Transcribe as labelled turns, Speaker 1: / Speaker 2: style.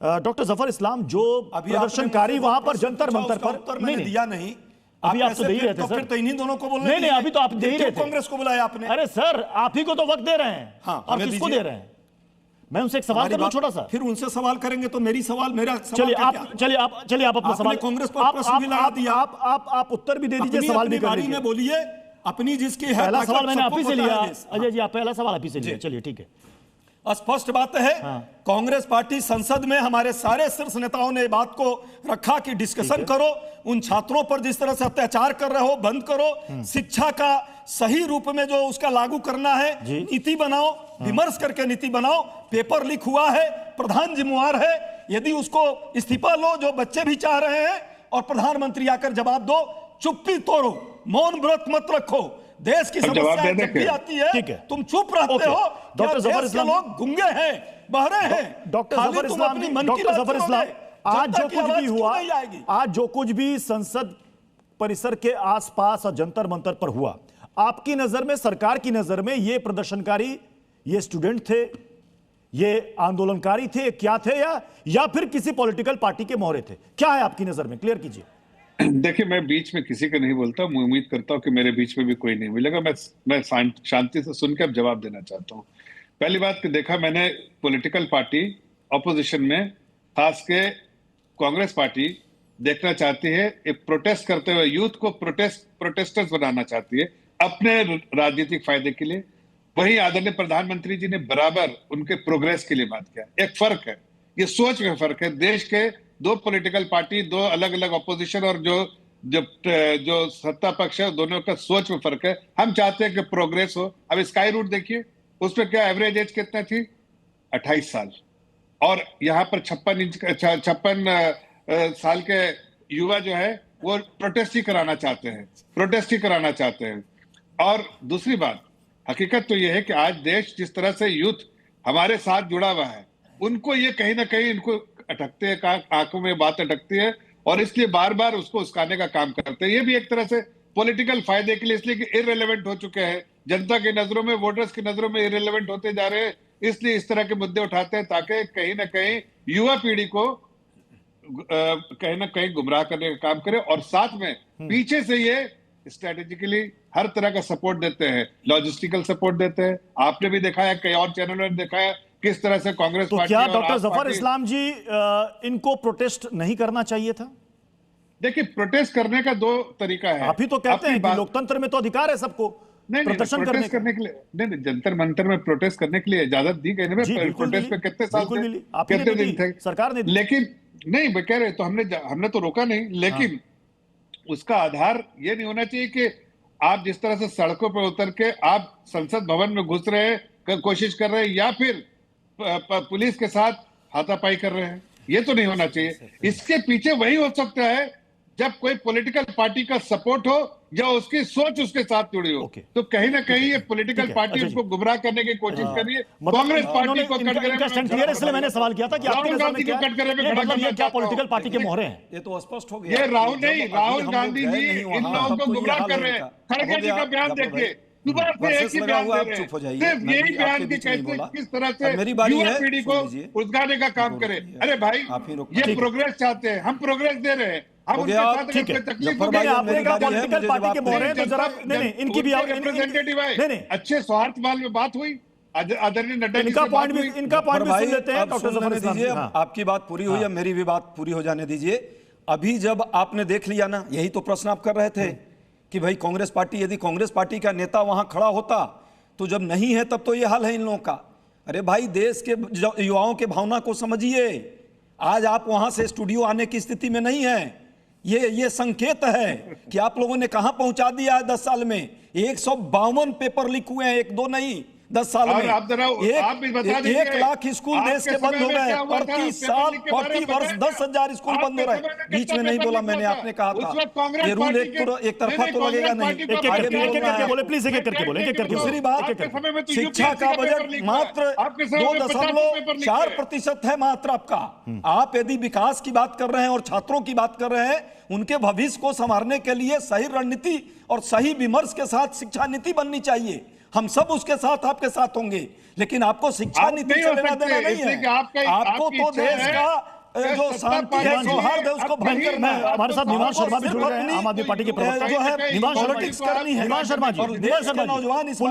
Speaker 1: Doctor Zafar Islam, जो प्रदर्शनकारी वहां पर जंतर मंतर पर
Speaker 2: मैंने दिया नहीं,
Speaker 1: अभी आप तो दे ही रहे थे सर।
Speaker 2: फिर तो इन्हीं दोनों को बोलने
Speaker 1: नहीं, अभी तो आप दे ही रहे थे।
Speaker 2: कांग्रेस को बुलाया आपने?
Speaker 1: अरे सर, आप ही को तो वक्त दे रहे हैं।
Speaker 2: हाँ,
Speaker 1: और किसको दे रहे हैं? मैं उनसे एक सवाल करूं छोटा सा।
Speaker 2: फिर उनसे सवाल करेंगे तो मेरा सवाल
Speaker 1: चलिए आप अपना सवाल,
Speaker 2: कांग्रेस को प्रश्न भी लगा दिया।
Speaker 1: आप उत्तर भी दे दीजिए, सवाल भी कर लीजिए।
Speaker 2: बोलिए अपनी जिसकी है।
Speaker 1: पहला सवाल मैंने आप ही से लिया अजय जी, आप पहला सवाल आप ही से लिया। चलिए ठीक है।
Speaker 2: स्पष्ट बात है, कांग्रेस पार्टी संसद में हमारे सारे शीर्ष नेताओं ने बात को रखा कि डिस्कशन करो, उन छात्रों पर जिस तरह से अत्याचार कर रहे हो बंद करो, शिक्षा का सही रूप में जो उसका लागू करना है नीति बनाओ, विमर्श करके नीति बनाओ। पेपर लीक हुआ है, प्रधान जिम्मेवार है, यदि उसको इस्तीफा लो जो बच्चे भी चाह रहे हैं, और प्रधानमंत्री आकर जवाब दो। चुप्पी तोड़ो, मौन व्रत मत रखो। देश की समस्या जब भी आती है तुम चुप रहते हो।
Speaker 1: डॉक्टर जफर इस्लाम,
Speaker 2: लोग गुंगे हैं, बहरे हैं।
Speaker 1: डॉक्टर जफर इस्लाम, आज जो कुछ भी हुआ, आज जो कुछ भी संसद परिसर के आसपास और जंतर मंतर पर हुआ, आपकी नजर में, सरकार की नजर में, ये प्रदर्शनकारी, ये स्टूडेंट थे, ये आंदोलनकारी थे, क्या थे, या फिर किसी पॉलिटिकल पार्टी के मोहरे थे? क्या है आपकी नजर में? क्लियर कीजिए।
Speaker 3: देखिए, मैं बीच में किसी का नहीं बोलता। मैं उम्मीद करता हूं कि मेरे बीच में भी कोई नहीं मिलेगा। मैं शांति से सुनकर अब जवाब देना चाहता हूं। पहली बात कि देखा मैंने, पॉलिटिकल पार्टी ऑपोजिशन में, खास के कांग्रेस पार्टी देखना चाहती है एक प्रोटेस्ट करते हुए यूथ को प्रोटेस्टर्स बनाना चाहती है अपने राजनीतिक फायदे के लिए। वही आदरणीय प्रधानमंत्री जी ने बराबर उनके प्रोग्रेस के लिए बात किया। एक फर्क है, ये सोच का फर्क है। देश के दो पॉलिटिकल पार्टी, दो अलग अलग ऑपोजिशन और जो सत्ता पक्ष है, दोनों का सोच में फर्क है। हम चाहते हैं कि प्रोग्रेस हो। अब स्काई रूट देखिए, उसमें क्या एवरेज एज कितना थी? 28 साल। और यहाँ पर 56 साल के युवा जो है वो प्रोटेस्ट ही कराना चाहते हैं। और दूसरी बात, हकीकत तो यह है कि आज देश जिस तरह से यूथ हमारे साथ जुड़ा हुआ है, उनको ये कहीं ना कहीं इनको अटकते हैं, आंखों में बात अटकती है, और इसलिए बार बार उसको उसकाने का काम करते हैं। ये भी एक तरह से पॉलिटिकल फायदे के लिए, इसलिए कि इररिलेवेंट हो चुके हैं जनता की नजरों में, वोटर्स की नजरों में इररिलेवेंट होते जा रहे हैं, इसलिए इस तरह के मुद्दे उठाते हैं ताकि कहीं ना कहीं युवा पीढ़ी को कहीं ना कहीं गुमराह करने का काम करे। और साथ में पीछे से ये स्ट्रेटेजिकली हर तरह का सपोर्ट देते हैं, लॉजिस्टिकल सपोर्ट देते हैं। आपने भी देखा है, कई और चैनलों ने देखा है किस तरह से कांग्रेस पार्टी।
Speaker 1: क्या डॉक्टर जफर इस्लाम जी, इनको प्रोटेस्ट नहीं करना चाहिए था?
Speaker 3: देखिए, प्रोटेस्ट करने का दो तरीका है।
Speaker 1: आप ही तो कहते हैं कि लोकतंत्र में तो अधिकार है सबको प्रदर्शन करने के लिए।
Speaker 3: नहीं, जंतर मंतर में प्रोटेस्ट करने के लिए इजाजत दी गई। प्रोटेस्ट में कितने साल थे, कितने दिन थे,
Speaker 1: सरकार ने,
Speaker 3: लेकिन नहीं मैं कह रहे तो हमने तो रोका नहीं, लेकिन उसका आधार ये नहीं होना चाहिए कि आप जिस तरह से सड़कों पर उतर के आप संसद भवन में घुस रहे हैं, कोशिश कर रहे हैं, या फिर पुलिस के साथ हाथापाई कर रहे हैं। ये तो नहीं होना चाहिए। इसके पीछे वही हो सकता है जब कोई पॉलिटिकल पार्टी का सपोर्ट हो या उसकी सोच उसके साथ जुड़ी हो। तो कहीं ना कहीं ये पॉलिटिकल पार्टी उसको गुमराह करने की कोशिश कर रही है। कांग्रेस पार्टी को
Speaker 1: इसलिए मैंने सवाल किया था कि
Speaker 3: राहुल गांधी को कटघरे
Speaker 1: क्या पॉलिटिकल पार्टी के मोहरे हैं?
Speaker 2: ये तो स्पष्ट हो गया।
Speaker 3: ये राहुल गांधी जी इन लोगों को गुमराह कर रहे हैं। खड़गे जी का बयान देखिए,
Speaker 2: चुप हो जाइए।
Speaker 3: यही बयान के कैसे किस तरह से युवा पीढ़ी को उलझाने का काम करे। अरे भाई, ये प्रोग्रेस चाहते हैं, हम प्रोग्रेस दे रहे हैं। हम उनके साथ तकलीफ
Speaker 1: पॉलिटिकल पार्टी के मोहरे तो जरा नहीं, इनकी भी
Speaker 3: रिप्रेजेंटेटिव है। अच्छे स्वार्थवाद में बात हुई, आदरणीय नड्डा जी
Speaker 1: इनका पॉइंट भी सुन लेते हैं। डॉक्टर जफर इस्लाम जी,
Speaker 2: आपकी बात पूरी हुई है, मेरी भी बात पूरी हो जाने दीजिए। अभी जब आपने देख लिया ना, यही तो प्रश्न आप कर रहे थे कि भाई कांग्रेस पार्टी, यदि कांग्रेस पार्टी का नेता वहां खड़ा होता तो जब नहीं है तब तो ये हाल है इन लोगों का। अरे भाई, देश के युवाओं के भावना को समझिए। आज आप वहां से स्टूडियो आने की स्थिति में नहीं है। ये संकेत है कि आप लोगों ने कहां पहुंचा दिया है 10 साल में। 152 पेपर लीक हुए हैं, 1-2 नहीं, 10 साल में। 1 लाख स्कूल देश के बंद हो गए। प्रति साल, प्रति वर्ष 10,000 स्कूल बंद हो रहे हैं। बीच में नहीं बोला मैंने, आपने कहा था ये रूल एक तरफा तो लगेगा नहीं।
Speaker 1: प्लीज एक करके बोले।
Speaker 2: दूसरी बात, शिक्षा का बजट मात्र 2.4% है मात्र आपका। आप यदि विकास की बात कर रहे हैं और छात्रों की बात कर रहे हैं, उनके भविष्य को संवारने के लिए सही रणनीति और सही विमर्श के साथ शिक्षा नीति बननी चाहिए। हम सब उसके साथ, आपके साथ होंगे, लेकिन आपको शिक्षा नीति से लेना देना नहीं है। आपको तो देश का जो शांति है, सौहार्द है, उसको भंग करना है।
Speaker 1: हमारे साथ निवास शर्मा भी जुड़ रहे हैं, आम आदमी पार्टी के प्रवक्ता
Speaker 2: जो है
Speaker 1: निवास शर्मा
Speaker 2: पॉलिटिक्स करनी है।
Speaker 1: निवास शर्मा जी,
Speaker 2: और देश के नौजवान इस बात